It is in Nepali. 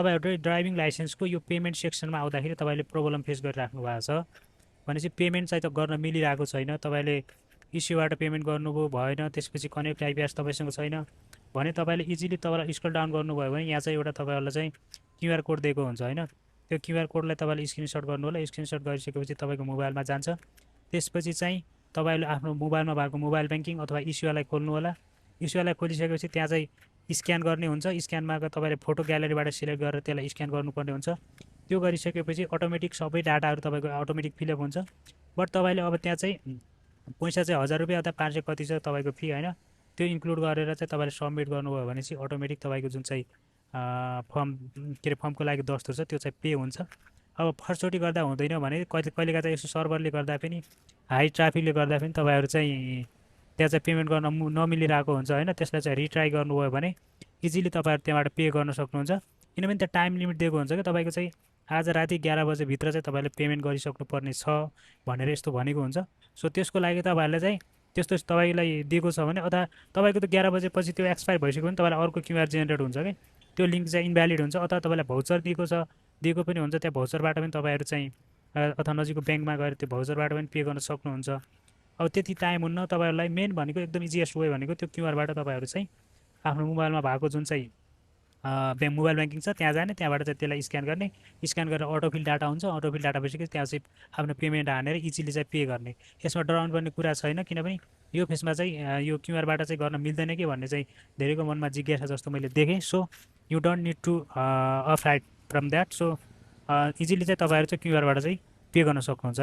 तपाईँहरू ड्राइभिङ लाइसेन्सको यो पेमेन्ट सेक्सनमा आउँदाखेरि तपाईँले प्रब्लम फेस गरिराख्नु भएको छ भनेपछि पेमेन्ट चाहिँ त गर्न मिलिरहेको छैन। तपाईँले इस्युबाट पेमेन्ट गर्नुभयो भएन, त्यसपछि कनेक्ट आइपिएस तपाईँसँग छैन भने तपाईँले इजिली तपाईँलाई स्क्रल डाउन गर्नुभयो भने यहाँ चाहिँ एउटा तपाईँहरूलाई चाहिँ क्युआर कोड दिएको हुन्छ होइन। त्यो क्युआर कोडलाई तपाईँले स्क्रिनसट गर्नु होला। स्क्रिनसट गरिसकेपछि तपाईँको मोबाइलमा जान्छ। त्यसपछि चाहिँ तपाईँले आफ्नो मोबाइलमा भएको मोबाइल ब्याङ्किङ अथवा इस्युआलाई खोल्नु होला। इस्युआलाई खोलिसकेपछि त्यहाँ चाहिँ स्क्यान गर्ने हुन्छ। स्क्यानमा तपाईँले फोटो ग्यालेरीबाट सिलेक्ट गरेर त्यसलाई स्क्यान गर्नुपर्ने हुन्छ। त्यो गरिसकेपछि अटोमेटिक सबै डाटाहरू तपाईँको अटोमेटिक फिलअप हुन्छ। बट तपाईँले अब त्यहाँ चाहिँ पैसा चाहिँ 1000 रुपियाँ अथवा 500 कति छ तपाईँको फी होइन, त्यो इन्क्लुड गरेर चाहिँ तपाईँले सबमिट गर्नुभयो भने चाहिँ अटोमेटिक तपाईँको जुन चाहिँ फर्म के अरे फर्मको लागि दस्तो छ त्यो चाहिँ पे हुन्छ। अब फर्स्टचोटि गर्दा हुँदैन भने कहिलेकाहीँ चाहिँ यसो सर्भरले गर्दा पनि हाई ट्राफिकले गर्दा पनि तपाईँहरू चाहिँ त्यहाँ चाहिँ पेमेन्ट गर्न नमिलिरहेको हुन्छ होइन। त्यसलाई चाहिँ रिट्राई गर्नुभयो भने इजिली तपाईँहरू त्यहाँबाट पे गर्न सक्नुहुन्छ। किनभने त्यहाँ टाइम लिमिट दिएको हुन्छ कि तपाईँको चाहिँ आज राति 11 बजेभित्र चाहिँ तपाईँले पेमेन्ट गरिसक्नुपर्ने छ भनेर यस्तो भनेको हुन्छ। सो त्यसको लागि तपाईँहरूलाई चाहिँ त्यस्तो तपाईँलाई दिएको छ भने अथवा तपाईँको त 11 बजेपछि त्यो एक्सपायर भइसक्यो भने तपाईँलाई अर्को क्युआर जेनेरेट हुन्छ कि त्यो लिङ्क चाहिँ इन्भ्यालिड हुन्छ। अथवा तपाईँलाई भाउचर दिएको पनि हुन्छ, त्यहाँ भाउचरबाट पनि तपाईँहरू चाहिँ अथवा नजिकको ब्याङ्कमा गएर त्यो भाउचरबाट पनि पे गर्न सक्नुहुन्छ। अब त्यति टाइम हुन्न तपाईँहरूलाई। मेन भनेको एकदम इजिएस्ट वे भनेको त्यो क्युआरबाट तपाईँहरू चाहिँ आफ्नो मोबाइलमा भएको जुन चाहिँ मोबाइल ब्याङ्किङ छ त्यहाँ जाने, त्यहाँबाट चाहिँ त्यसलाई स्क्यान गर्ने, स्क्यान गरेर अटोफिल डाटा हुन्छ। अटोफिल डाटा भइसकेपछि त्यहाँ चाहिँ आफ्नो पेमेन्ट हानेर इजिली चाहिँ पे गर्ने। यसमा डराउनु पर्ने कुरा छैन, किनभने यो फेसमा चाहिँ यो क्युआरबाट चाहिँ गर्न मिल्दैन कि भन्ने चाहिँ धेरैको मनमा जिज्ञासा जस्तो मैले देखेँ। So you don't need to afraid from that. So easily चाहिँ तपाईँहरू चाहिँ क्युआरबाट चाहिँ पे गर्न सक्नुहुन्छ।